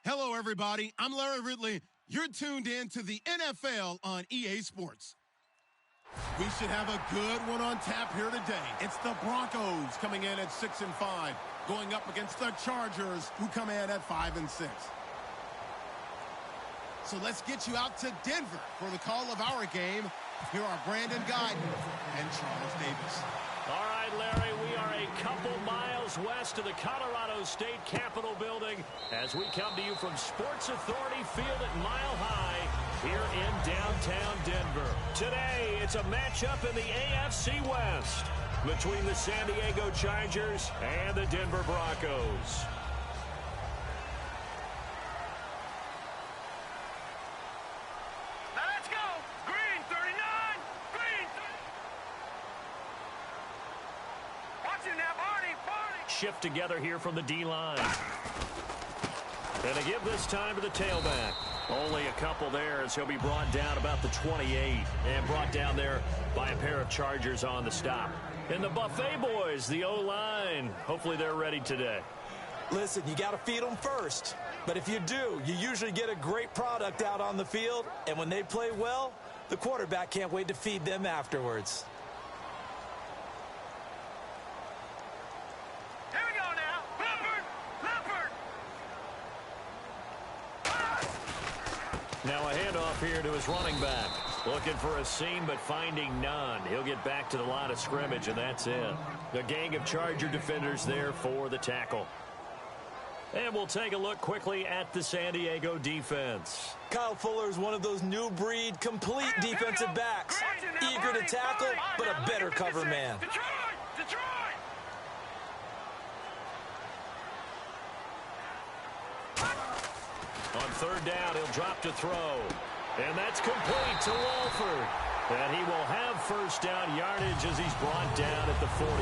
Hello, everybody. I'm Larry Ridley. You're tuned in to the NFL on EA Sports. We should have a good one on tap here today. It's the Broncos coming in at 6-5, going up against the Chargers, who come in at 5-6. So let's get you out to Denver for the call of our game. Here are Brandon Guyton and Charles Davis. All right, Larry, we are a couple miles west of the Colorado State Capitol building as we come to you from Sports Authority Field at Mile High here in downtown Denver. Today, it's a matchup in the AFC West between the San Diego Chargers and the Denver Broncos. Shift together here from the D-line. And to give this time to the tailback. Only a couple there as he'll be brought down about the 28 and brought down there by a pair of Chargers on the stop. And the Buffet boys, the O-line, hopefully they're ready today. Listen, you got to feed them first. But if you do, you usually get a great product out on the field. And when they play well, the quarterback can't wait to feed them afterwards. Now a handoff here to his running back. Looking for a seam, but finding none. He'll get back to the line of scrimmage, and that's it. A gang of Charger defenders there for the tackle. And we'll take a look quickly at the San Diego defense. Kyle Fuller is one of those new breed, complete defensive backs. Eager to tackle, but a better cover man. On third down, he'll drop to throw. And that's complete to Walford. And he will have first down yardage as he's brought down at the 41.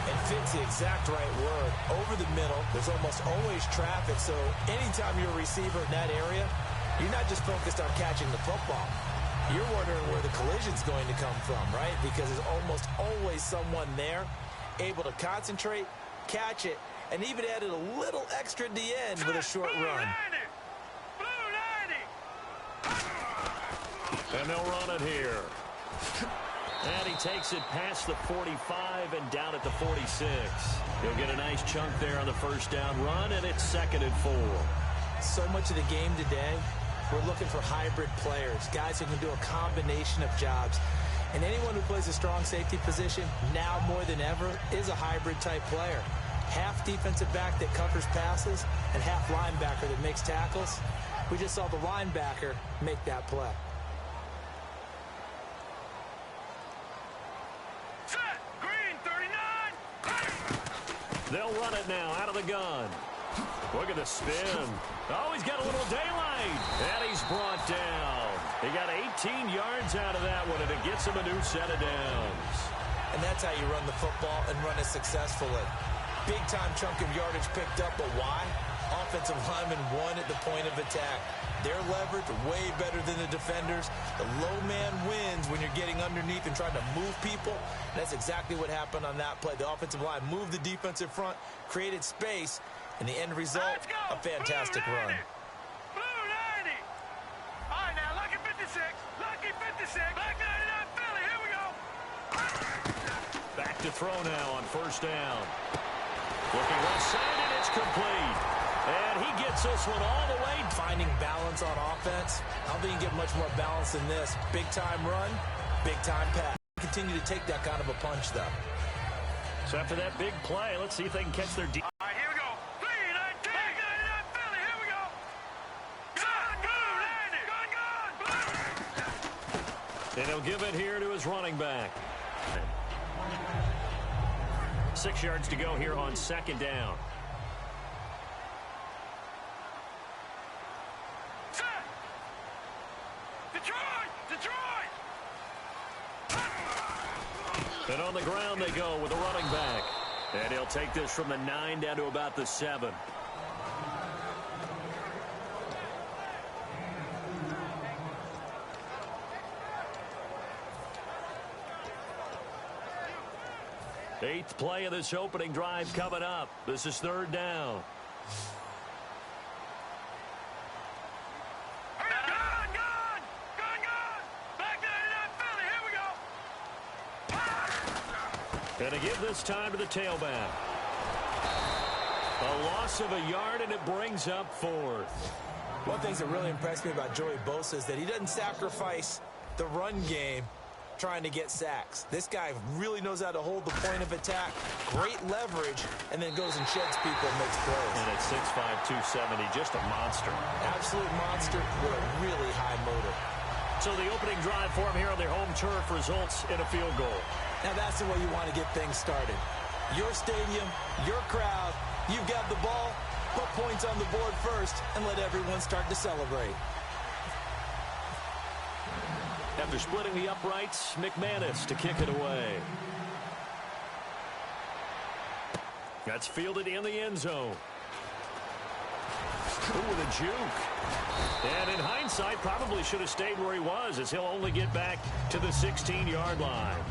And fits the exact right word. Over the middle, there's almost always traffic, so anytime you're a receiver in that area, you're not just focused on catching the football. You're wondering where the collision's going to come from, right? Because there's almost always someone there able to concentrate, catch it, and even added a little extra at the end with a short run. And they'll run it here. And he takes it past the 45 and down at the 46. He'll get a nice chunk there on the first down run, and it's 2nd and 4. So much of the game today, we're looking for hybrid players, guys who can do a combination of jobs. And anyone who plays a strong safety position, now more than ever, is a hybrid type player. Half defensive back that covers passes and half linebacker that makes tackles. We just saw the linebacker make that play. Set, green, 39. They'll run it now out of the gun. Look at the spin. Oh, he's got a little daylight. And he's brought down. He got 18 yards out of that one, and it gets him a new set of downs. And that's how you run the football and run it successfully. Big-time chunk of yardage picked up, but why? Offensive lineman won at the point of attack. Their leverage way better than the defenders. The low man wins when you're getting underneath and trying to move people. And that's exactly what happened on that play. The offensive line moved the defensive front, created space, and the end result, a fantastic run. Blue 90. All right, now, lucky 56. Lucky 56. Black 99 Philly. Here we go. Back to throw now on first down. Looking left side, and it's complete. And he gets this one all the way. Finding balance on offense. I don't think you get much more balance than this. Big-time run, big-time pass. Continue to take that kind of a punch, though. So after that big play, let's see if they can catch their deep. All right, here we go. 3-19. Black 99 Philly. Here we go. Blue 90. Gun. And he'll give it here to his running back. 6 yards to go here on 2nd down. Set. Detroit. And on the ground they go with a running back. And he'll take this from the 9 down to about the 7. Eighth play of this opening drive coming up. This is 3rd down. And to give this time to the tailback. A loss of a yard, and it brings up 4th. One thing that really impressed me about Joey Bosa is that he doesn't sacrifice the run game trying to get sacks. This guy really knows how to hold the point of attack, great leverage, and then goes and sheds people and makes plays. And at 6'5", 270, just a monster. Absolute monster with a really high motor. So the opening drive for him here on their home turf results in a field goal. Now that's the way you want to get things started. Your stadium, your crowd, you've got the ball, put points on the board first, and let everyone start to celebrate. After splitting the uprights, McManus to kick it away. That's fielded in the end zone. Ooh, with a juke. And in hindsight, probably should have stayed where he was, as he'll only get back to the 16-yard line.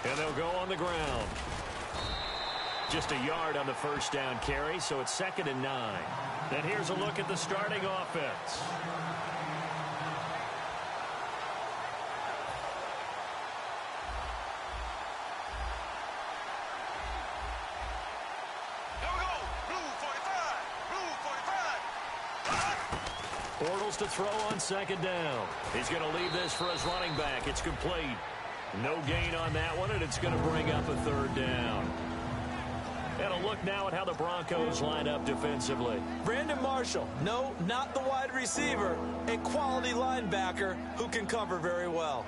And they'll go on the ground. Just a yard on the first down carry, so it's 2nd and 9. And here's a look at the starting offense. Here we go. Blue 45. Blue 45. Bortles to throw on 2nd down. He's going to leave this for his running back. It's complete. No gain on that one, and it's going to bring up a 3rd down. And a look now at how the Broncos line up defensively. Brandon Marshall, no, not the wide receiver, a quality linebacker who can cover very well.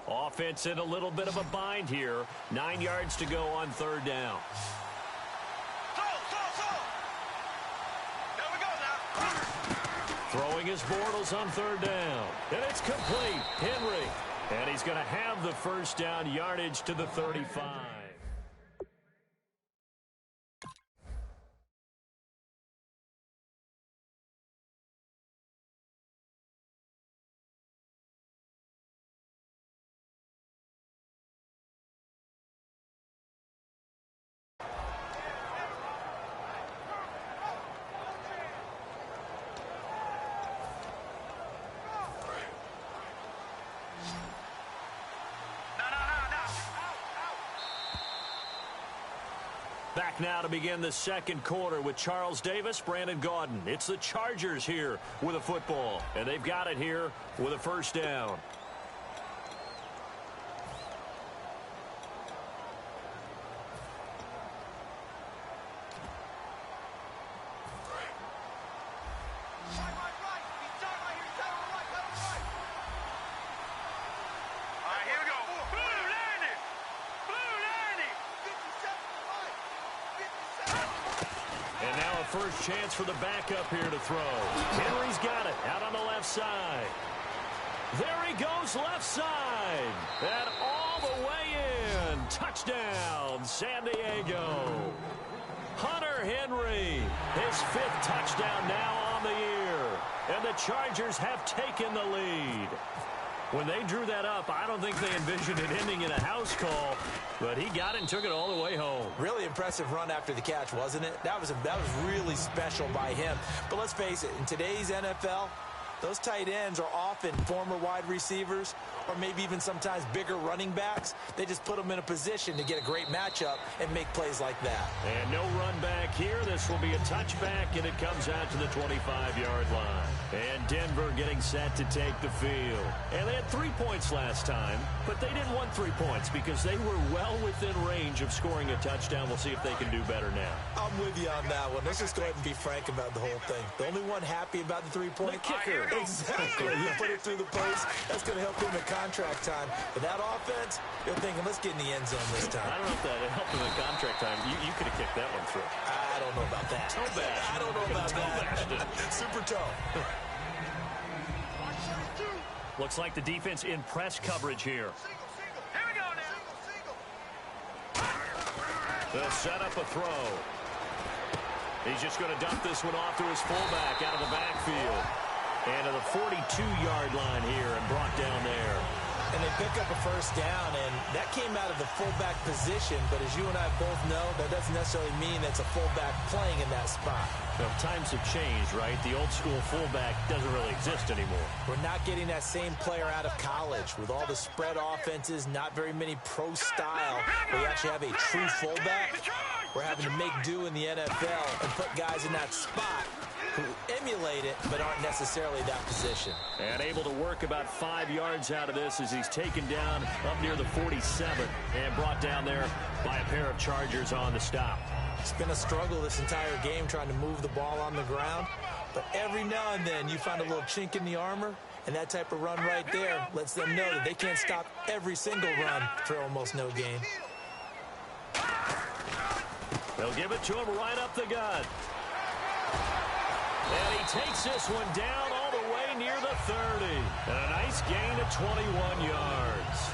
Offense in a little bit of a bind here. 9 yards to go on 3rd down. Throwing his Bortles on 3rd down. And it's complete. Henry. And he's going to have the first down, yardage to the 35. Back now to begin the 2nd quarter with Charles Davis, Brandon Gaudin. It's the Chargers here with a football, and they've got it here with a first down. First chance for the backup here to throw. Henry's got it out on the left side. There he goes, left side. And all the way in. Touchdown, San Diego. Hunter Henry, his 5th touchdown now on the year. And the Chargers have taken the lead. When they drew that up, I don't think they envisioned it ending in a house call, but he got it and took it all the way home. Really impressive run after the catch, wasn't it? That was really special by him. But let's face it, in today's NFL, those tight ends are often former wide receivers or maybe even sometimes bigger running backs. They just put them in a position to get a great matchup and make plays like that. And no run back here. This will be a touchback, and it comes out to the 25-yard line. And Denver getting set to take the field. And they had 3 points last time, but they didn't want 3 points because they were well within range of scoring a touchdown. We'll see if they can do better now. I'm with you on that one. Let's just go ahead and be frank about the whole thing. The only one happy about the 3-point? The kicker. Exactly. You put it through the post. That's going to help him at contract time. But that offense, you're thinking, let's get in the end zone this time. I don't know if that helped him at contract time. You could have kicked that one through. I don't know about that. Toe bash. I don't know about that. Super toe. Looks like the defense in press coverage here. Here we go now. They'll set up a throw. He's just going to dump this one off to his fullback out of the backfield. And to the 42-yard line here and brought down there. And they pick up a first down, and that came out of the fullback position. But as you and I both know, that doesn't necessarily mean it's a fullback playing in that spot. Well, times have changed, right? The old-school fullback doesn't really exist anymore. We're not getting that same player out of college. With all the spread offenses, not very many pro style, where you actually have a true fullback. We're having to make do in the NFL and put guys in that spot who emulate it but aren't necessarily that position. And able to work about 5 yards out of this as he's taken down up near the 47 and brought down there by a pair of Chargers on the stop. It's been a struggle this entire game trying to move the ball on the ground, but every now and then you find a little chink in the armor, and that type of run right there lets them know that they can't stop every single run for almost no gain. They'll give it to him right up the gut. And he takes this one down all the way near the 30. And a nice gain of 21 yards.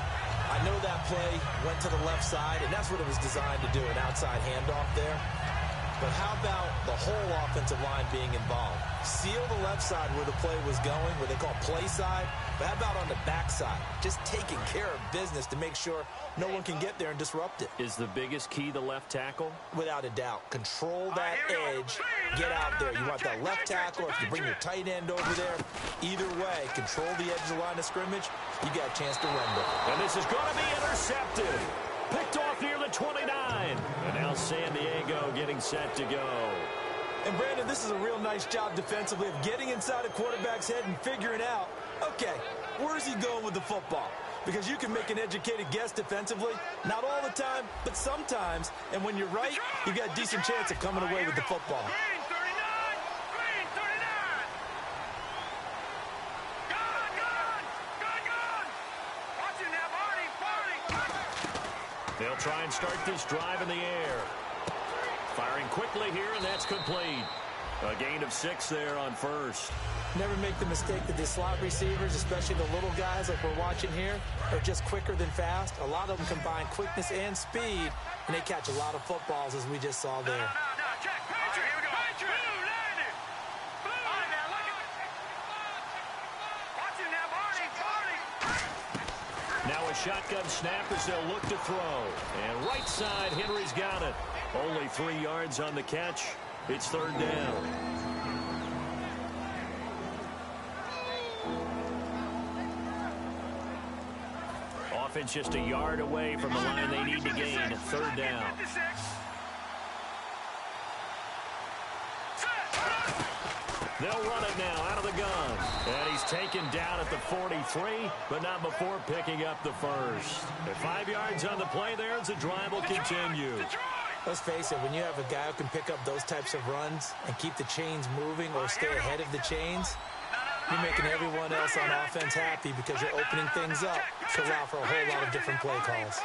I know that play went to the left side, and that's what it was designed to do, an outside handoff there. But how about the whole offensive line being involved? Seal the left side where the play was going, what they call play side. But how about on the back side? Just taking care of business to make sure no one can get there and disrupt it. Is the biggest key the left tackle? Without a doubt. Control that edge. Get out there. You want that left tackle, or if you bring your tight end over there, either way, control the edge of the line of scrimmage, you got a chance to run with it. And this is going to be intercepted. Picked off near the 29. And now San Diego getting set to go. And, Brandon, this is a real nice job defensively of getting inside a quarterback's head and figuring out, okay, where's he going with the football? Because you can make an educated guess defensively, not all the time, but sometimes. And when you're right, you've got a decent chance of coming away with the football. Green 39! Green 39! Gun! Watching that Barney! They'll try and start this drive in the air. Firing quickly here, and that's complete. A gain of 6 there on first. Never make the mistake that the slot receivers, especially the little guys like we're watching here, are just quicker than fast. A lot of them combine quickness and speed, and they catch a lot of footballs, as we just saw there. No, check. Patriot, here we go. Patriot! Blue landed! Blue! All right, now look at it. Watching that Barney! Now a shotgun snap as they'll look to throw. And right side, Henry's got it. Only 3 yards on the catch. It's third down. Offense just a yard away from the line they need to gain. Third down. They'll run it now out of the gun. And he's taken down at the 43, but not before picking up the first. At 5 yards on the play there as the drive will continue. Let's face it, when you have a guy who can pick up those types of runs and keep the chains moving or stay ahead of the chains, you're making everyone else on offense happy because you're opening things up to allow for a whole lot of different play calls.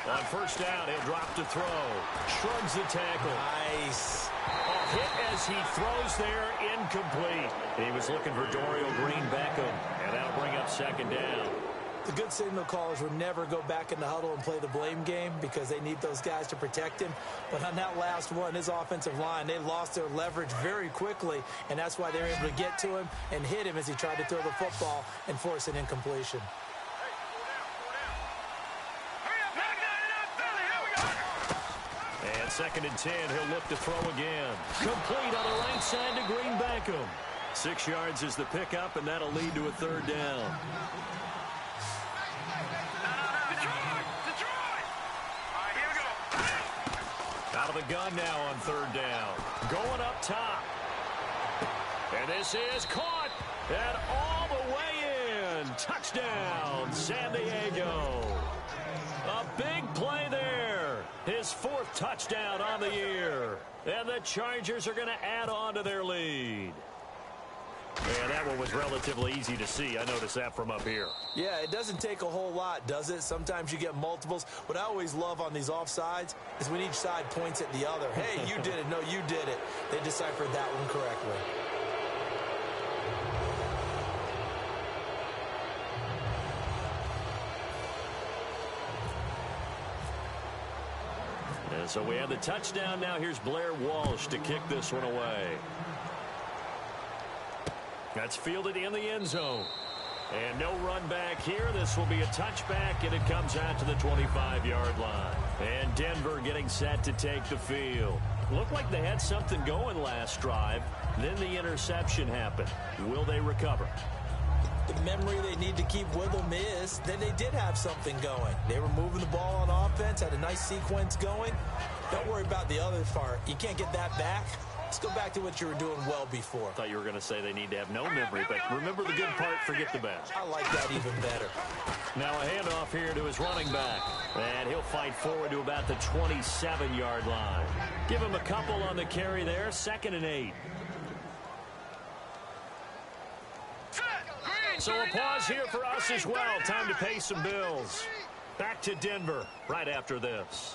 On first down, he'll drop to throw. Shrugs the tackle. Nice. A hit as he throws there, incomplete. He was looking for Dorial Green-Beckham, and that'll bring up second down. The good signal callers would never go back in the huddle and play the blame game because they need those guys to protect him. But on that last one, his offensive line, they lost their leverage very quickly, and that's why they were able to get to him and hit him as he tried to throw the football and force an incompletion. And second and 10, he'll look to throw again. Complete on the right side to Green-Beckham. 6 yards is the pickup, and that'll lead to a third down. Out of the gun now on third down. Going up top. And this is caught. And all the way in. Touchdown, San Diego. A big play there. His 4th touchdown on the year. And the Chargers are going to add on to their lead. And that one was relatively easy to see. I noticed that from up here. Yeah, it doesn't take a whole lot, does it? Sometimes you get multiples. What I always love on these offsides is when each side points at the other. Hey, you did it. No, you did it. They deciphered that one correctly. So we have the touchdown now. Here's Blair Walsh to kick this one away. That's fielded in the end zone. And no run back here. This will be a touchback, and it comes out to the 25-yard line. And Denver getting set to take the field. Looked like they had something going last drive. Then the interception happened. Will they recover? The memory they need to keep with them is that they did have something going. They were moving the ball on offense, had a nice sequence going. Don't worry about the other part. You can't get that back. Let's go back to what you were doing well before. I thought you were going to say they need to have no memory, but remember the good part, forget the bad. I like that even better. Now a handoff here to his running back. And he'll fight forward to about the 27-yard line. Give him a couple on the carry there, 2nd and 8. So a pause here for us as well. Time to pay some bills. Back to Denver right after this.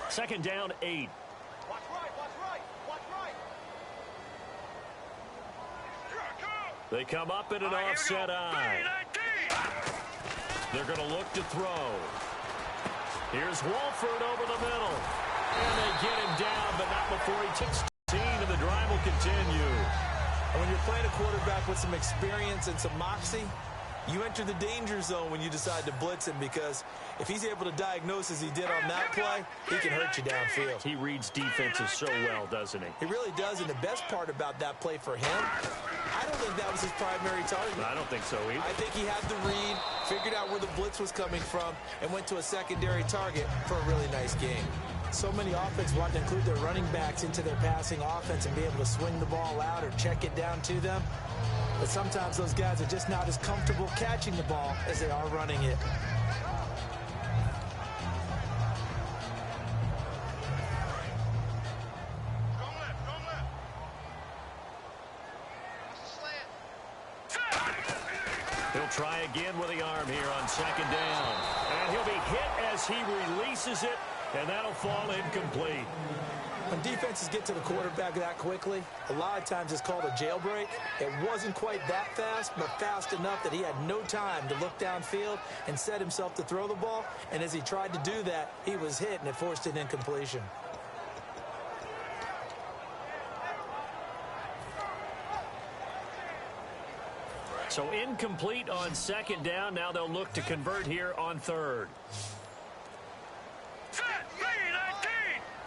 2nd down, 8. Watch right. They come up in an offset eye. They're going to look to throw. Here's Wolford over the middle. And they get him down, but not before he takes 16, and the drive will continue. And when you're playing a quarterback with some experience and some moxie, you enter the danger zone when you decide to blitz him, because if he's able to diagnose as he did on that play, he can hurt you downfield. He reads defenses so well, doesn't he? He really does, and the best part about that play for him, I don't think that was his primary target. I don't think so either. I think he had the read, figured out where the blitz was coming from, and went to a secondary target for a really nice game. So many offenses want to include their running backs into their passing offense and be able to swing the ball out or check it down to them. But sometimes those guys are just not as comfortable catching the ball as they are running it. He'll try again with the arm here on 2nd down. And he'll be hit as he releases it, and that'll fall incomplete. When defenses get to the quarterback that quickly, a lot of times it's called a jailbreak. It wasn't quite that fast, but fast enough that he had no time to look downfield and set himself to throw the ball. And as he tried to do that, he was hit, and it forced an incompletion. So incomplete on 2nd down. Now they'll look to convert here on 3rd.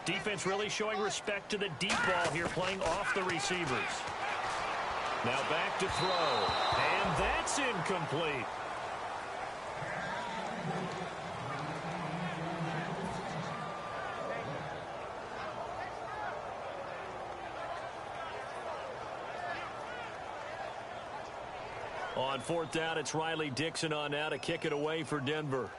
Defense really showing respect to the deep ball here, playing off the receivers. Now back to throw. And that's incomplete. On 4th down, it's Riley Dixon on now to kick it away for Denver.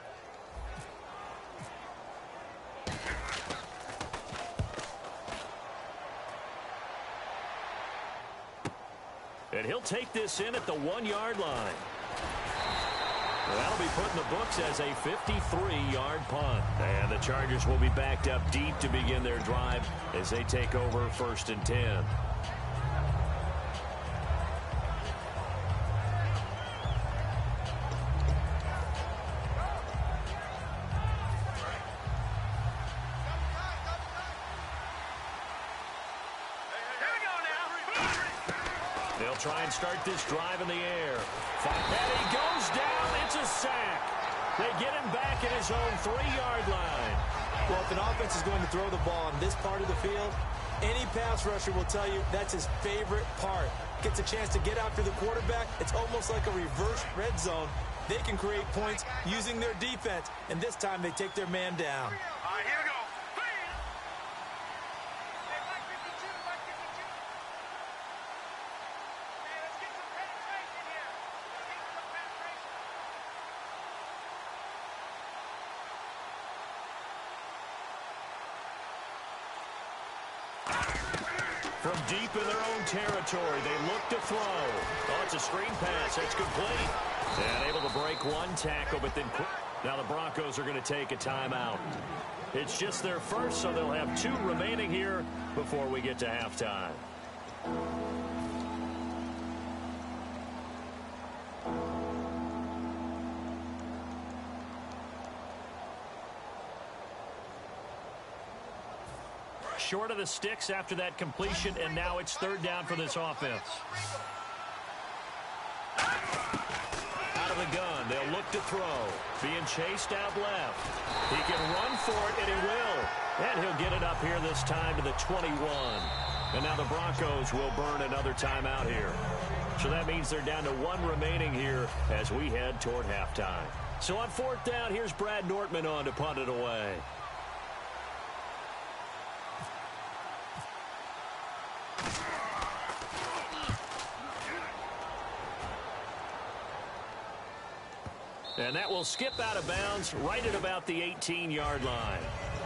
And he'll take this in at the 1-yard line. That'll be put in the books as a 53-yard punt. And the Chargers will be backed up deep to begin their drive as they take over 1st and 10. They'll try and start this drive in the air. And he goes down. It's a sack. They get him back at his own 3-yard line. Well, if an offense is going to throw the ball on this part of the field, any pass rusher will tell you that's his favorite part. Gets a chance to get after the quarterback. It's almost like a reverse red zone. They can create points using their defense, and this time they take their man down. All right, here we go. From deep in their own territory, they look to throw. Oh, it's a screen pass. It's complete. And able to break one tackle, but then now the Broncos are going to take a timeout. It's just their first, so they'll have 2 remaining here before we get to halftime. short of the sticks after that completion, and now it's third down for this offense. Out of the gun, they'll look to throw. Being chased out left. He can run for it, and he will. And he'll get it up here this time to the 21. And now the Broncos will burn another timeout here. So that means they're down to one remaining here as we head toward halftime. So on fourth down, here's Brad Nortman on to punt it away. And that will skip out of bounds right at about the 18-yard line.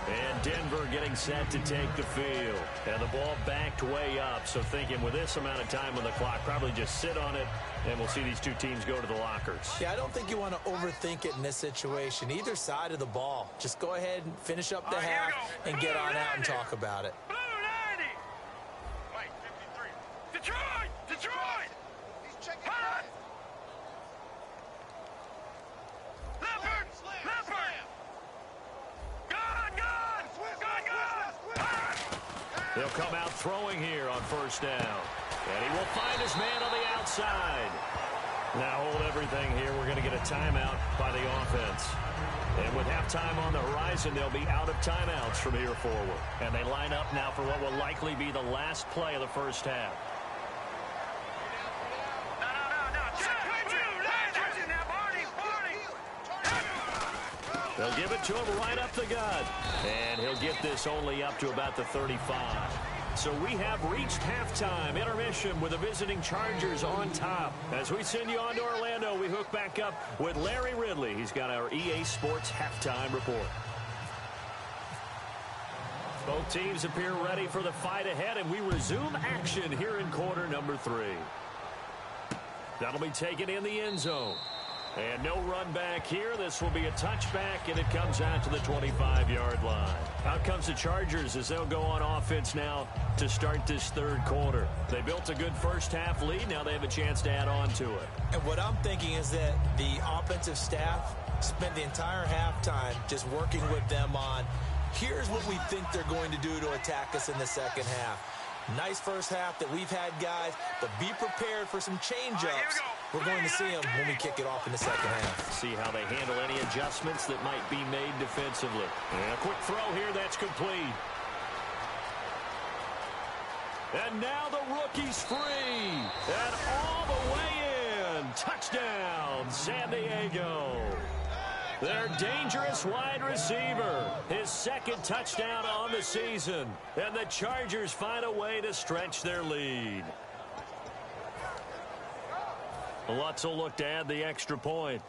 And Denver getting set to take the field. And the ball backed way up. So thinking with this amount of time on the clock, probably just sit on it, and we'll see these two teams go to the lockers. Yeah, I don't think you want to overthink it in this situation. Either side of the ball. Just go ahead and finish up the half and get on out and talk about it. Blue 90. Wait, 53. Detroit! Detroit! He's checking out. Leopard! Leopard! He'll come out throwing here on first down. And he will find his man on the outside. Now hold everything here. We're going to get a timeout by the offense. And with halftime on the horizon, they'll be out of timeouts from here forward. And they line up now for what will likely be the last play of the first half. They'll give it to him right up the gut. And he'll get this only up to about the 35. So we have reached halftime. Intermission with the visiting Chargers on top. As we send you on to Orlando, we hook back up with Larry Ridley. He's got our EA Sports halftime report. Both teams appear ready for the fight ahead, and we resume action here in quarter number 3. That'll be taken in the end zone. And no run back here. This will be a touchback, and it comes out to the 25-yard line. Out comes the Chargers as they'll go on offense now to start this third quarter. They built a good first-half lead. Now they have a chance to add on to it. And what I'm thinking is that the offensive staff spent the entire halftime just working with them on, here's what we think they're going to do to attack us in the second half. Nice first half that we've had, guys, but be prepared for some change-ups. We're going to see them when we kick it off in the second half. See how they handle any adjustments that might be made defensively. And a quick throw here, that's complete. And now the rookie's free. And all the way in. Touchdown, San Diego. Their dangerous wide receiver. His second touchdown on the season. And the Chargers find a way to stretch their lead. Lutz will look to add the extra point.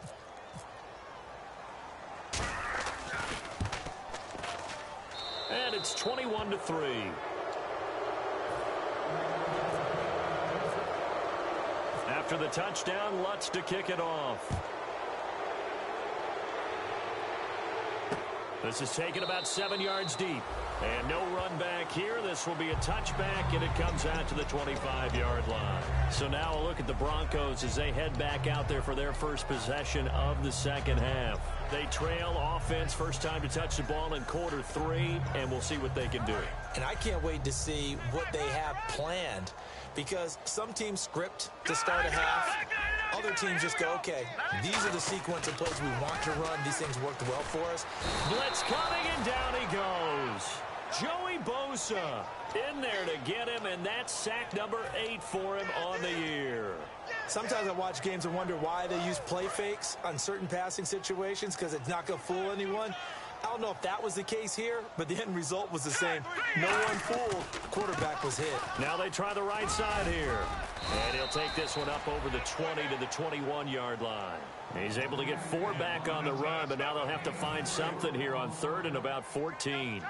And it's 21-3. After the touchdown, Lutz to kick it off. This is taken about 7 yards deep. And no run back here. This will be a touchback, and it comes out to the 25-yard line. So now a look at the Broncos as they head back out there for their first possession of the second half. They trail offense, first time to touch the ball in quarter 3, and we'll see what they can do. And I can't wait to see what they have planned, because some teams script to start a half. Other teams just go, okay, these are the sequence of plays we want to run. These things worked well for us. Blitz coming, and down he goes. Joey Bosa in there to get him, and that's sack number 8 for him on the year. Sometimes I watch games and wonder why they use play fakes on certain passing situations, because it's not going to fool anyone. I don't know if that was the case here, but the end result was the same. No one fooled. The quarterback was hit. Now they try the right side here. And he'll take this one up over the 20 to the 21-yard line. He's able to get 4 back on the run, but now they'll have to find something here on 3rd and about 14.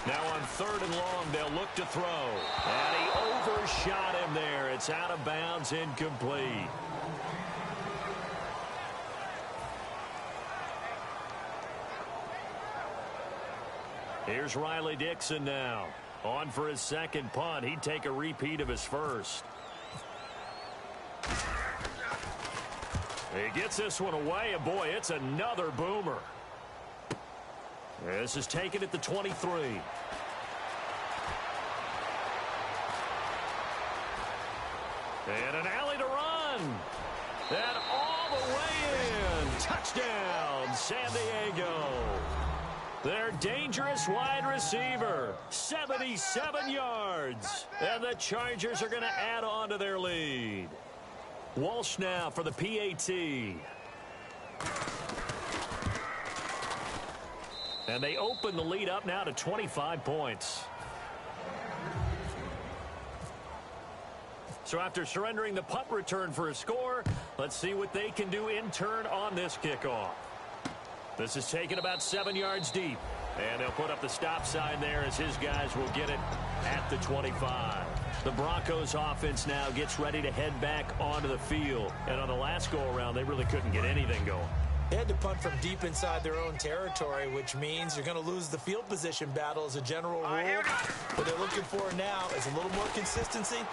Now on 3rd and long, they'll look to throw. And he overshot him there. It's out of bounds, incomplete. Here's Riley Dixon now. On for his second punt. He'd take a repeat of his first. He gets this one away, and boy, it's another boomer. This is taken at the 23. And an alley to run. And all the way in. Touchdown, San Diego. Their dangerous wide receiver, 77 yards. And the Chargers are going to add on to their lead. Walsh now for the PAT. And they open the lead up now to 25 points. So after surrendering the punt return for a score, let's see what they can do in turn on this kickoff. This is taken about 7 yards deep. And they'll put up the stop sign there as his guys will get it at the 25. The Broncos offense now gets ready to head back onto the field. And on the last go-around, they really couldn't get anything going. They had to punt from deep inside their own territory, which means you're going to lose the field position battle as a general rule. What they're looking for now is a little more consistency.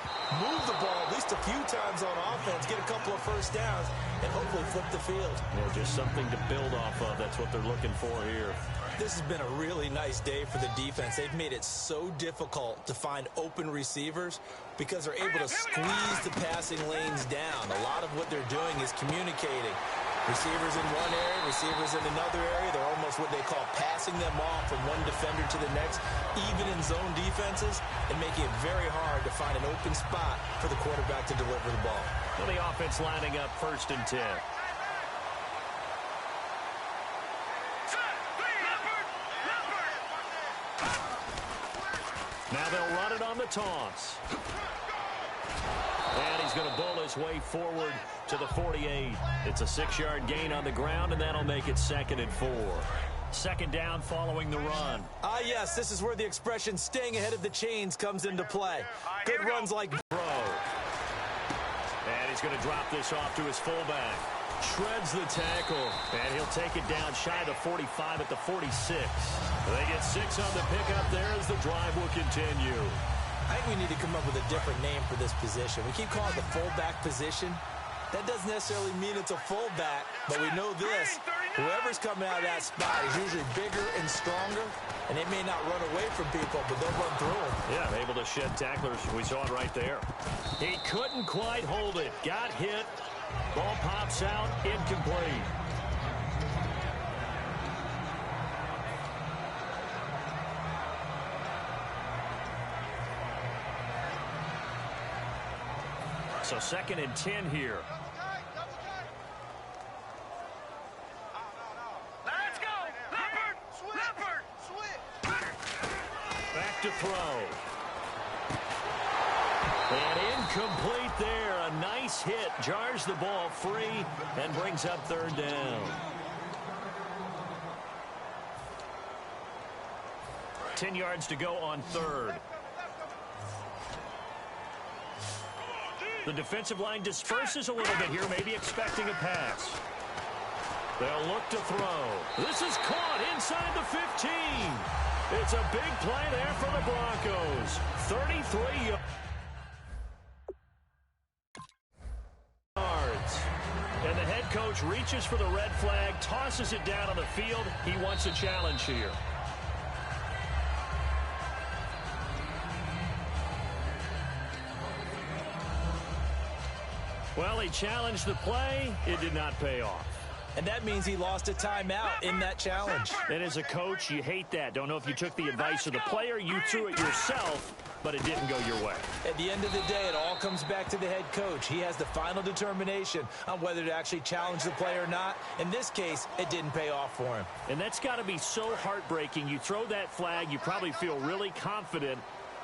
Move the ball at least a few times on offense, get a couple of first downs, and hopefully flip the field. Yeah, just something to build off of. That's what they're looking for here. This has been a really nice day for the defense. They've made it so difficult to find open receivers because they're able to squeeze the passing lanes down. A lot of what they're doing is communicating. Receivers in one area, receivers in another area. They're almost what they call passing them off from one defender to the next, even in zone defenses, and making it very hard to find an open spot for the quarterback to deliver the ball. Well, the offense lining up 1st and 10. Now they'll run it on the toss. And he's going to bowl his way forward to the 48. It's a 6-yard gain on the ground, and that'll make it 2nd and 4. 2nd down following the run. Yes, this is where the expression staying ahead of the chains comes into play. Good runs like Bro. And he's going to drop this off to his fullback. Shreds the tackle, and he'll take it down shy of the 45 at the 46. They get 6 on the pickup there as the drive will continue. I think we need to come up with a different name for this position. We keep calling it the fullback position. That doesn't necessarily mean it's a fullback, but we know this. Whoever's coming out of that spot is usually bigger and stronger, and they may not run away from people, but they'll run through them. Yeah, able to shed tacklers. We saw it right there. He couldn't quite hold it. Got hit. Ball pops out, incomplete. So 2nd and 10 here. Let's go! Leopard! Back to throw. And incomplete there. A nice hit. Jars the ball free and brings up 3rd down. 10 yards to go on 3rd. The defensive line disperses a little bit here, maybe expecting a pass. They'll look to throw. This is caught inside the 15. It's a big play there for the Broncos. 33 yards. And the head coach reaches for the red flag, tosses it down on the field. He wants a challenge here. Well, he challenged the play. It did not pay off. And that means he lost a timeout in that challenge. And as a coach, you hate that. Don't know if you took the advice of the player, you threw it yourself, but it didn't go your way. At the end of the day, it all comes back to the head coach. He has the final determination on whether to actually challenge the play or not. In this case, it didn't pay off for him. And that's got to be so heartbreaking. You throw that flag, you probably feel really confident,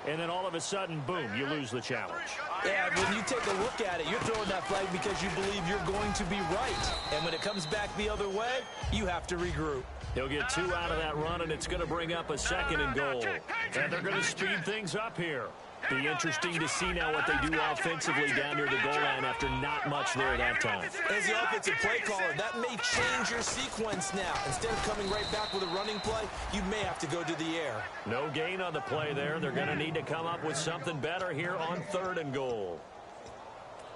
and then all of a sudden, boom, you lose the challenge. Yeah, when you take a look at it, you're throwing that flag because you believe you're going to be right. And when it comes back the other way, you have to regroup. He'll get 2 out of that run, and it's going to bring up a 2nd and goal. And they're going to speed things up here. Be interesting to see now what they do offensively down near the goal line after not much there that time. As the offensive play caller, that may change your sequence now. Instead of coming right back with a running play, you may have to go to the air. No gain on the play there. They're going to need to come up with something better here on 3rd and goal.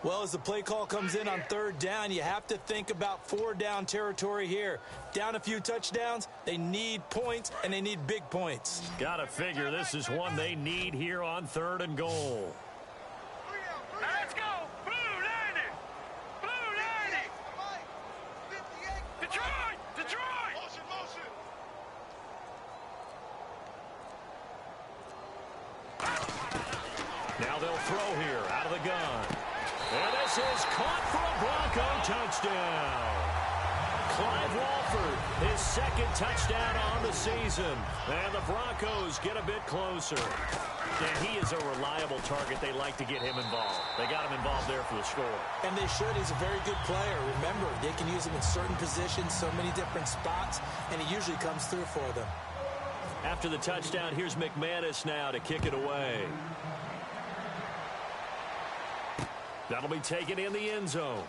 Well, as the play call comes in on 3rd down, you have to think about 4-down territory here. Down a few touchdowns, they need points, and they need big points. Got to figure this is one they need here on 3rd and goal. Now let's go. Blue 90. Blue 90. Detroit. Detroit. Motion. Now they'll throw here out of the gun. And this is caught for a Bronco touchdown. Clive Walford, his 2nd touchdown on the season. And the Broncos get a bit closer. And he is a reliable target. They like to get him involved. They got him involved there for the score. And they should. He's a very good player. Remember, they can use him in certain positions, so many different spots, and he usually comes through for them. After the touchdown, here's McManus now to kick it away. That'll be taken in the end zone.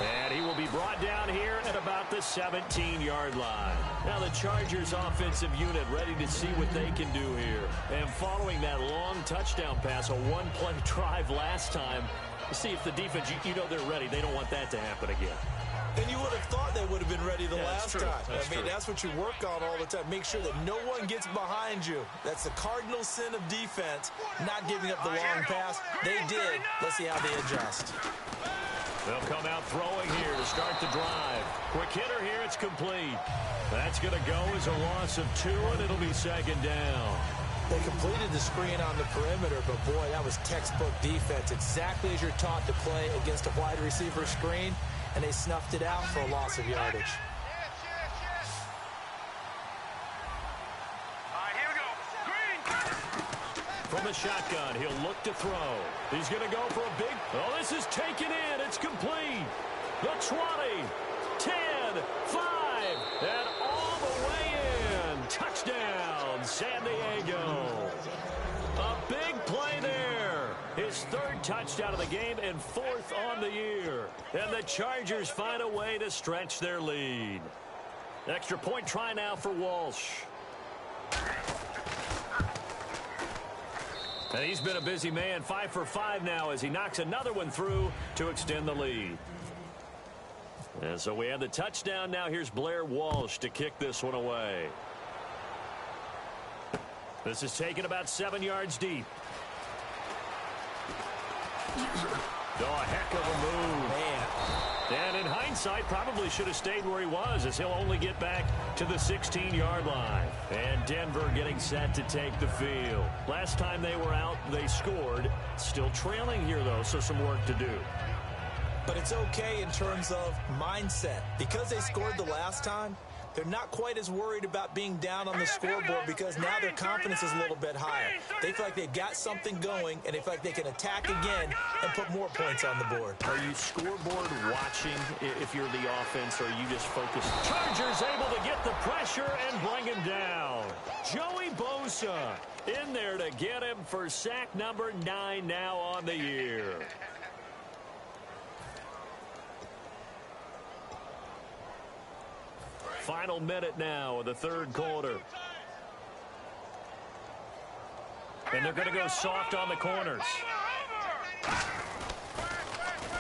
And he will be brought down here at about the 17-yard line. Now the Chargers offensive unit ready to see what they can do here. And following that long touchdown pass, a one-play drive last time, see if the defense, you know they're ready. They don't want that to happen again. And you would have thought they would have been ready the last time. I mean, that's what you work on all the time. Make sure that no one gets behind you. That's the cardinal sin of defense, not giving up the long pass. They did. Let's see how they adjust. They'll come out throwing here to start the drive. Quick hitter here. It's complete. That's going to go as a loss of 2, and it'll be 2nd down. They completed the screen on the perimeter, but, boy, that was textbook defense. Exactly as you're taught to play against a wide receiver screen. And they snuffed it out for a loss of yardage. All right, here we go. Green. From the shotgun, he'll look to throw. He's going to go for a big... Oh, this is taken in. It's complete. The 20, 10, 5, and all the way in. Touchdown, San Diego. A big play there. His 3rd touchdown of the game and 4th on the year. And the Chargers find a way to stretch their lead. Extra point try now for Walsh. And he's been a busy man, 5 for 5 now as he knocks another one through to extend the lead. And so we have the touchdown. Now here's Blair Walsh to kick this one away. This is taken about 7 yards deep. Oh, a heck of a move. Man. And in hindsight, probably should have stayed where he was as he'll only get back to the 16-yard line. And Denver getting set to take the field. Last time they were out, they scored. Still trailing here, though, so some work to do. But it's okay in terms of mindset. Because they scored the last time, they're not quite as worried about being down on the scoreboard because now their confidence is a little bit higher. They feel like they've got something going, and they feel like they can attack again and put more points on the board. Are you scoreboard watching if you're the offense, or are you just focused? Chargers able to get the pressure and bring him down. Joey Bosa in there to get him for sack number 9 now on the year. Final minute now of the 3rd quarter. And they're going to go soft on the corners.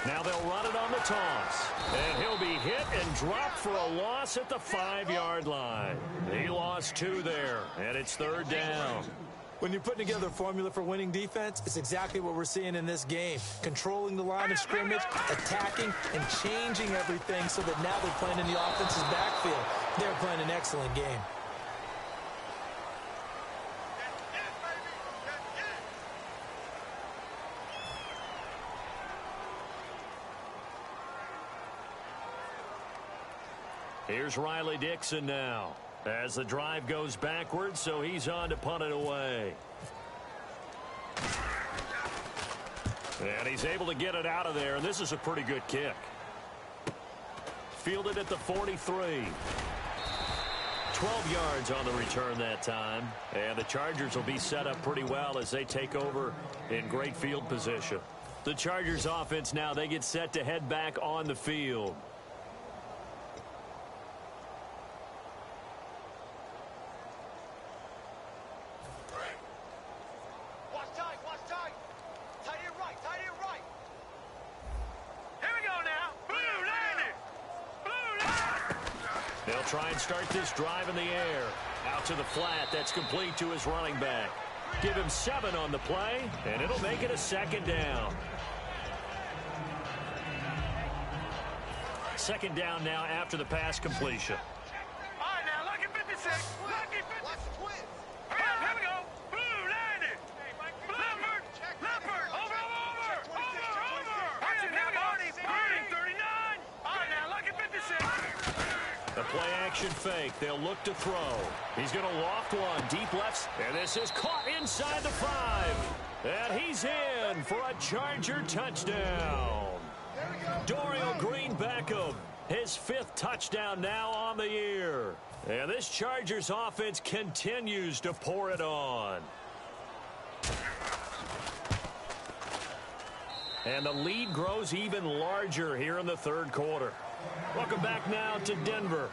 Now they'll run it on the toss. And he'll be hit and dropped for a loss at the 5-yard line. He lost 2 there, and it's 3rd down. When you're putting together a formula for winning defense, it's exactly what we're seeing in this game. Controlling the line of scrimmage, attacking, and changing everything so that now they're playing in the offense's backfield. They're playing an excellent game. Here's Riley Dixon now. As the drive goes backwards, so he's on to punt it away. And he's able to get it out of there, and this is a pretty good kick. Fielded at the 43. 12 yards on the return that time. And the Chargers will be set up pretty well as they take over in great field position. The Chargers offense now, they get set to head back on the field. Watch tight, watch tight. Tight end right, tight end right. Here we go now. Blue landing. Blue landing. They'll try and start this drive in the air. Out to the flat. That's complete to his running back. Give him 7 on the play, and it'll make it a second down. Second down now after the pass completion. All right, now, lucky 56. Lucky 56. Watch the twins. Here we go. Blue landing. Leopard. Leopard. Over. Watch it now, Barney. 39. All right, now, lucky 56. A play-action fake. They'll look to throw. He's going to loft one. Deep left. And this is caught inside the 5. And he's in for a Charger touchdown. Dorial Green Beckham, his 5th touchdown now on the year. And this Chargers offense continues to pour it on. And the lead grows even larger here in the third quarter. Welcome back now to Denver.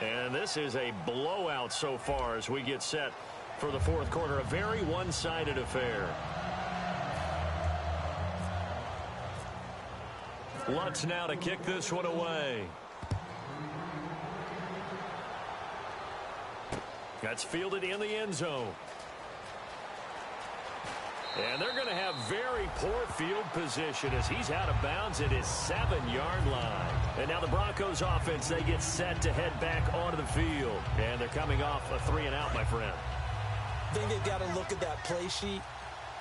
And this is a blowout so far as we get set for the fourth quarter. A very one-sided affair. Lutz now to kick this one away. That's fielded in the end zone. And they're going to have very poor field position as he's out of bounds at his 7-yard line. And now the Broncos offense, they get set to head back onto the field. And they're coming off a 3-and-out, my friend. I think they've got to look at that play sheet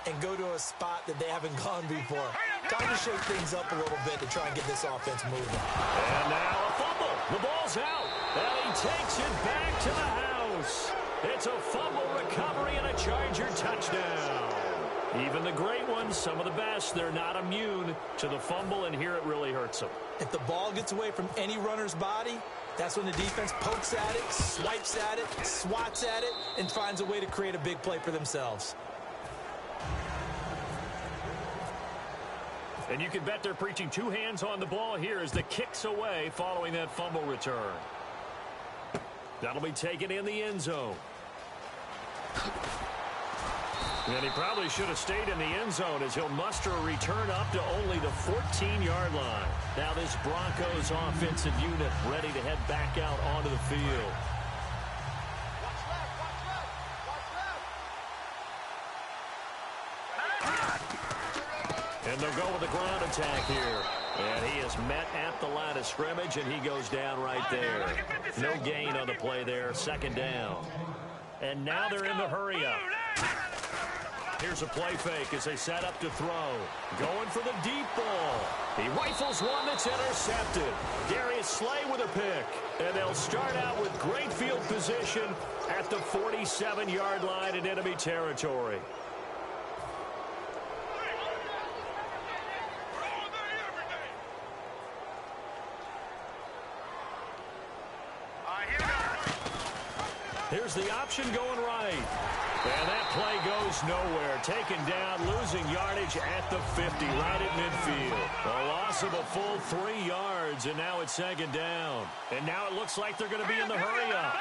and go to a spot that they haven't gone before. Time to shake things up a little bit to try and get this offense moving. And now a fumble. The ball's out. And he takes it back to the house. It's a fumble recovery and a Charger touchdown. Even the great ones, some of the best, they're not immune to the fumble, and here it really hurts them. If the ball gets away from any runner's body, that's when the defense pokes at it, swipes at it, swats at it, and finds a way to create a big play for themselves. And you can bet they're preaching 2 hands on the ball here as the kick's away following that fumble return. That'll be taken in the end zone. And he probably should have stayed in the end zone as he'll muster a return up to only the 14-yard line. Now this Broncos offensive unit ready to head back out onto the field. And they'll go with the ground attack here. And he is met at the line of scrimmage, and he goes down right there. No gain on the play there. Second down. And now they're in the hurry up. Here's a play fake as they set up to throw. Going for the deep ball. He rifles one that's intercepted. Darius Slay with a pick. And they'll start out with great field position at the 47-yard line in enemy territory. Here's the option going right. And that play goes nowhere. Taken down, losing yardage at the 50, right at midfield. A loss of a full 3 yards, and now it's second down. And now it looks like they're going to be in the hurry-up.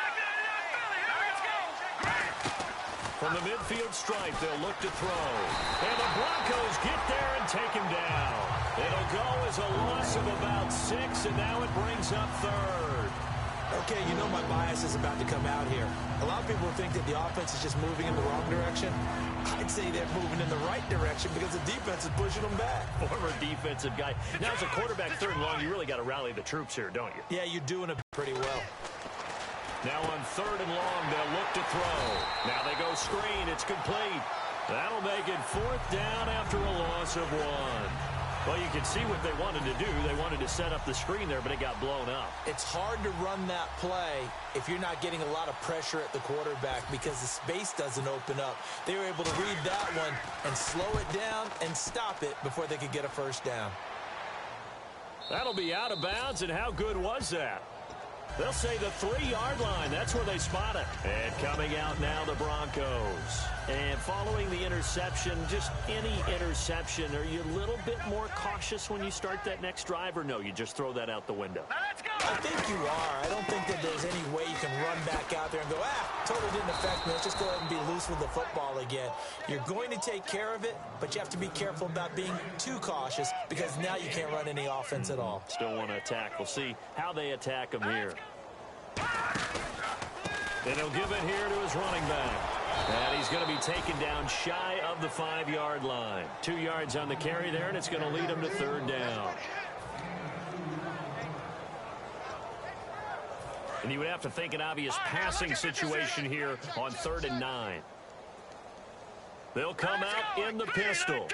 From the midfield stripe, they'll look to throw. And the Broncos get there and take him down. It'll go as a loss of about 6, and now it brings up third. Okay, you know my bias is about to come out here. A lot of people think that the offense is just moving in the wrong direction. I'd say they're moving in the right direction because the defense is pushing them back. Former defensive guy. Now, as a quarterback, third and long, you really got to rally the troops here, don't you? Yeah, you're doing it pretty well. Now on third and long, they'll look to throw. Now they go screen. It's complete. That'll make it fourth down after a loss of 1. Well, you can see what they wanted to do. They wanted to set up the screen there, but it got blown up. It's hard to run that play if you're not getting a lot of pressure at the quarterback because the space doesn't open up. They were able to read that one and slow it down and stop it before they could get a first down. That'll be out of bounds, and how good was that? They'll say the 3-yard line. That's where they spot it. And coming out now, the Broncos. And following the interception, just any interception, are you a little bit more cautious when you start that next drive, or no, you just throw that out the window? Now let's go. I think you are. I don't think that there's any way you can run back out there and go, totally didn't affect me. Let's just go ahead and be loose with the football again. You're going to take care of it, but you have to be careful about being too cautious because now you can't run any offense at all. Still want to attack. We'll see how they attack him here. And he'll give it here to his running back. And he's going to be taken down shy of the 5-yard line. 2 yards on the carry there, and it's going to lead him to 3rd down. And you would have to think an obvious passing situation here on 3rd and 9. They'll come out in the pistol.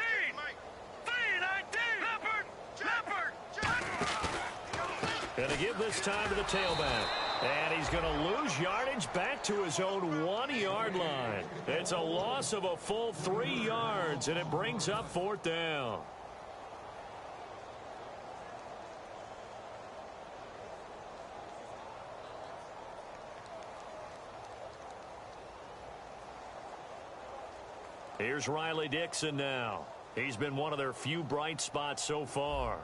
Going to give this time to the tailback. And he's going to lose yardage back to his own 1-yard line. It's a loss of a full 3 yards, and it brings up 4th down. Here's Riley Dixon now. He's been one of their few bright spots so far.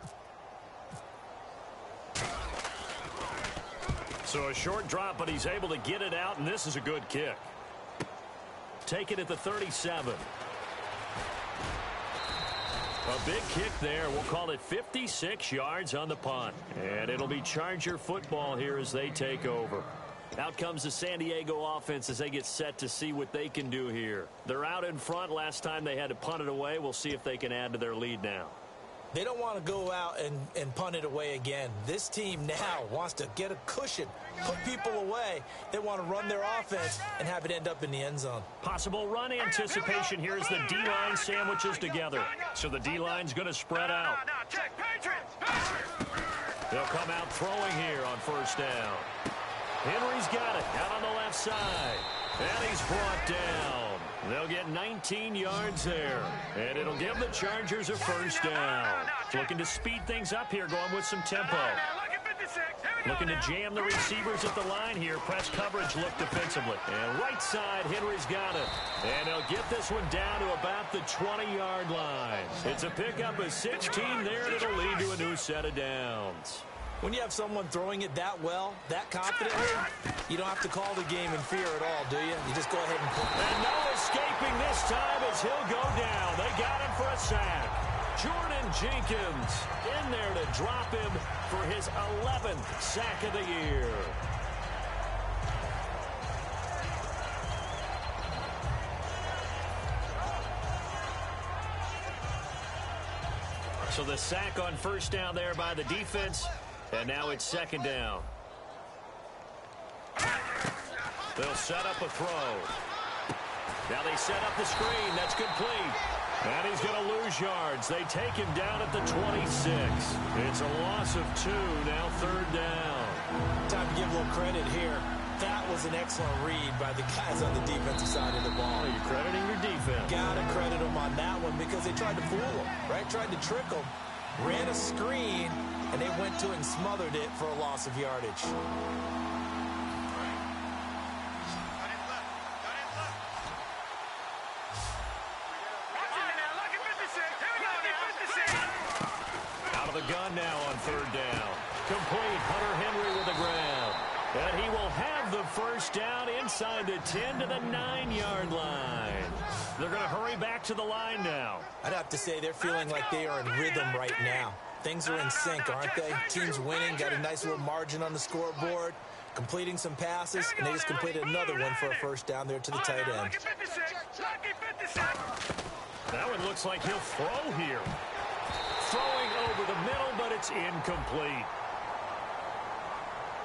So a short drop, but he's able to get it out, and this is a good kick. Take it at the 37. A big kick there. We'll call it 56 yards on the punt. And it'll be Charger football here as they take over. Out comes the San Diego offense as they get set to see what they can do here. They're out in front. Last time they had to punt it away. We'll see if they can add to their lead now. They don't want to go out and punt it away again. This team now wants to get a cushion, put people away. They want to run their offense and have it end up in the end zone. Possible run anticipation here as the D-line sandwiches together. So the D-line's going to spread out. They'll come out throwing here on 1st down. Henry's got it out on the left side. And he's brought down. They'll get 19 yards there. And it'll give the Chargers a 1st down. Looking to speed things up here, going with some tempo. Looking to jam the receivers at the line here. Press coverage look defensively. And right side, Henry's got it. And they'll get this one down to about the 20-yard line. It's a pickup of 16 there, and it'll lead to a new set of downs. When you have someone throwing it that well, that confidently, you don't have to call the game in fear at all, do you? You just go ahead and punt. And no escaping this time as he'll go down. They got him for a sack. Jordan Jenkins in there to drop him for his 11th sack of the year. So the sack on 1st down there by the defense. And now it's 2nd down. They'll set up a throw. Now they set up the screen. That's complete. And he's going to lose yards. They take him down at the 26. It's a loss of 2. Now 3rd down. Time to give a little credit here. That was an excellent read by the guys on the defensive side of the ball. You're crediting your defense. Gotta credit them on that one because they tried to fool them, right? Tried to trick them. Ran a screen, and they went to it and smothered it for a loss of yardage. Out of the gun now on 3rd down. Complete. Hunter Henry with the grab. And he will have the 1st down inside the 10 to the 9-yard line. They're going to hurry back to the line now. I'd have to say they're feeling like they are in rhythm right now. Things are in sync, aren't they? Team's winning, got a nice little margin on the scoreboard, completing some passes, and they just completed another one for a 1st down there to the tight end. That one looks like he'll throw here. Throwing over the middle, but it's incomplete.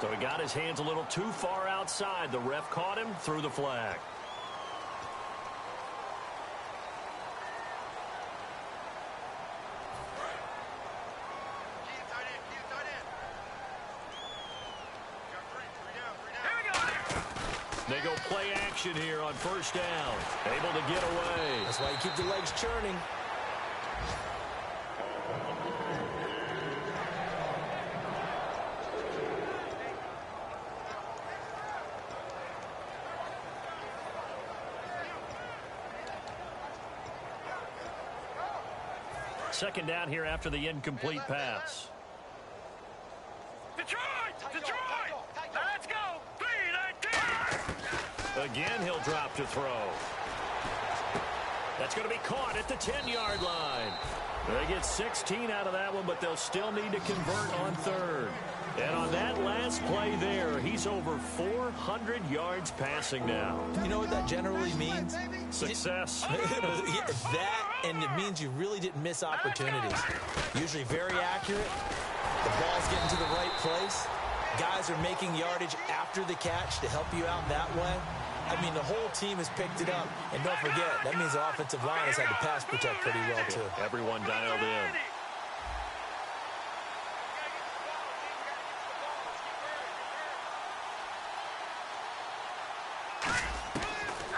So he got his hands a little too far outside. The ref caught him, threw the flag. They go play action here on 1st down. Able to get away. That's why you keep the legs churning. Second down here after the incomplete pass. Detroit! Let's go! 3-19! Again, he'll drop to throw. That's going to be caught at the 10-yard line. They get 16 out of that one, but they'll still need to convert on third. And on that last play there, he's over 400 yards passing now. You know what that generally means? Success. That, and it means you really didn't miss opportunities. Usually very accurate. The ball's getting to the right place. Guys are making yardage after the catch to help you out that way. I mean, the whole team has picked it up. And don't forget, that means the offensive line has had to pass protect pretty well, too. Everyone dialed in.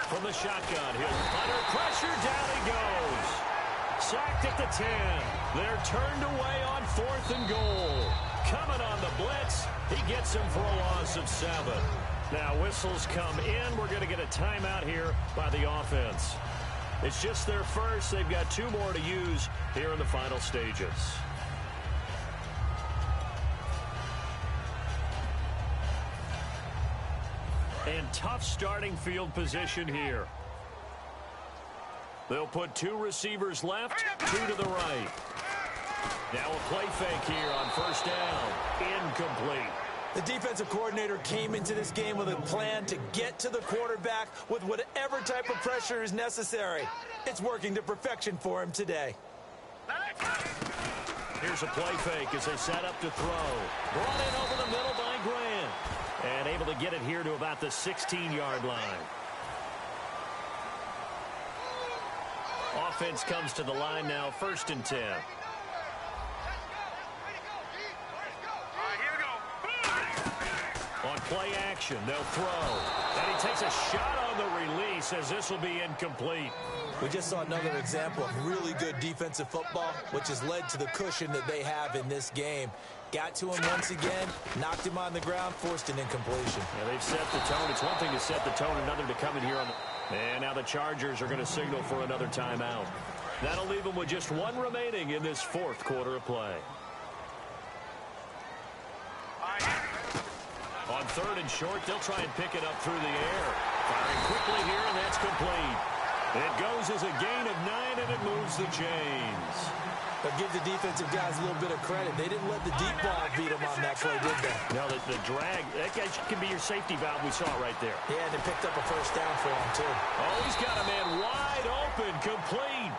From the shotgun, he'll under pressure, down he goes. Sacked at the 10. They're turned away on 4th and goal. Coming on the blitz, he gets him for a loss of 7. Now whistles come in. We're going to get a timeout here by the offense. It's just their first. They've got 2 more to use here in the final stages. And tough starting field position here. They'll put 2 receivers left, 2 to the right. Now a play fake here on first down. Incomplete. The defensive coordinator came into this game with a plan to get to the quarterback with whatever type of pressure is necessary. It's working to perfection for him today. Here's a play fake as they set up to throw. Brought in over the middle by Grant. And able to get it here to about the 16-yard line. Offense comes to the line now, 1st and 10. On play action, they'll throw. And he takes a shot on the release as this will be incomplete. We just saw another example of really good defensive football, which has led to the cushion that they have in this game. Got to him once again, knocked him on the ground, forced an incompletion. Yeah, they've set the tone. It's one thing to set the tone, another to come in here on the... And now the Chargers are going to signal for another timeout. That'll leave them with just 1 remaining in this 4th quarter of play. On 3rd and short, they'll try and pick it up through the air. Firing quickly here, and that's complete. It goes as a gain of 9, and it moves the chains. But give the defensive guys a little bit of credit. They didn't let the deep ball beat them on that play, did they? No, the drag, that guy can be your safety valve we saw right there. Yeah, they picked up a first down for him, too. Oh, he's got a man wide open, complete.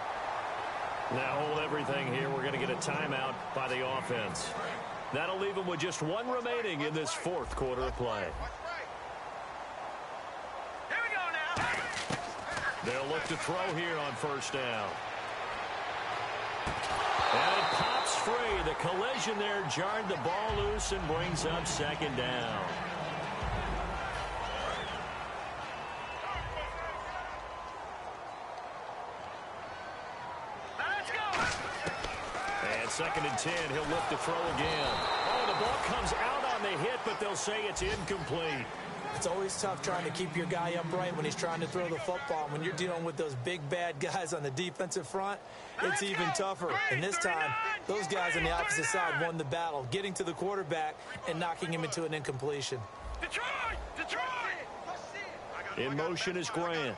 Now hold everything here. We're going to get a timeout by the offense. That'll leave them with just 1 remaining in this 4th quarter of play. Here we go now. They'll look to throw here on first down. And it pops free. The collision there jarred the ball loose and brings up 2nd down. Let's go. And 2nd and 10, he'll look to throw again. Oh, the ball comes out on the hit, but they'll say it's incomplete. It's always tough trying to keep your guy upright when he's trying to throw the football. When you're dealing with those big, bad guys on the defensive front, it's even tougher. And this time, those guys on the opposite side won the battle, getting to the quarterback and knocking him into an incompletion. Detroit! In motion is Grant.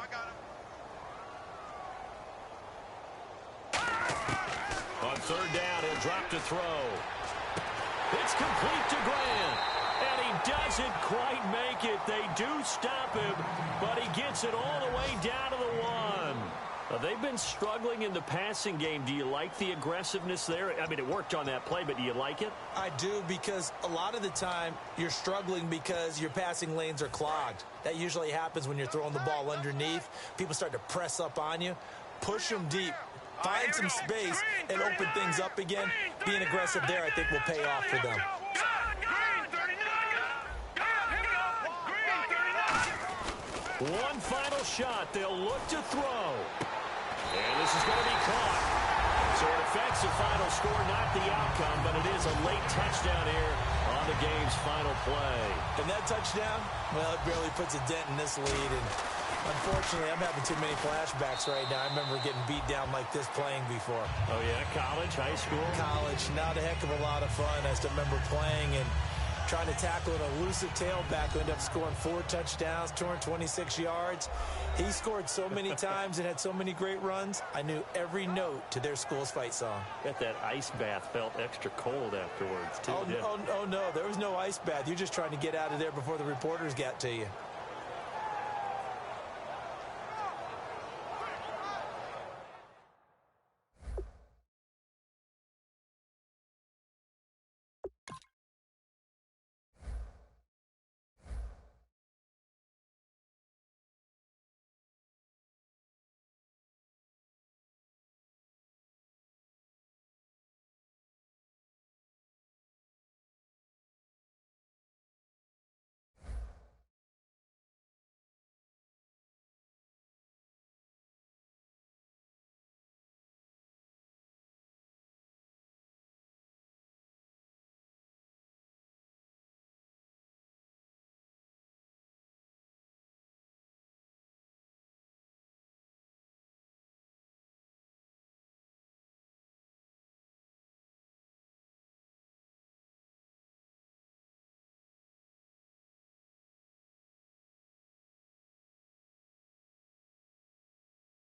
On 3rd down, he'll drop to throw. It's complete to Grant. And he doesn't quite make it. They do stop him, but he gets it all the way down to the 1. They've been struggling in the passing game. Do you like the aggressiveness there? I mean, it worked on that play, but do you like it? I do, because a lot of the time you're struggling because your passing lanes are clogged. That usually happens when you're throwing the ball underneath. People start to press up on you. Push them deep. Find some space and open things up again. Being aggressive there, I think, will pay off for them. One final shot. They'll look to throw. And this is going to be caught. So it affects the final score, not the outcome, but it is a late touchdown here on the game's final play. And that touchdown, well, it barely puts a dent in this lead. And Unfortunately, I'm having too many flashbacks right now. I remember getting beat down like this playing before. Oh, yeah? College, high school? College, not a heck of a lot of fun. I still remember playing and trying to tackle an elusive tailback who ended up scoring 4 touchdowns, 226 yards. He scored so many times and had so many great runs, I knew every note to their school's fight song. Bet that ice bath felt extra cold afterwards, too. Oh, no, there was no ice bath. You're just trying to get out of there before the reporters got to you.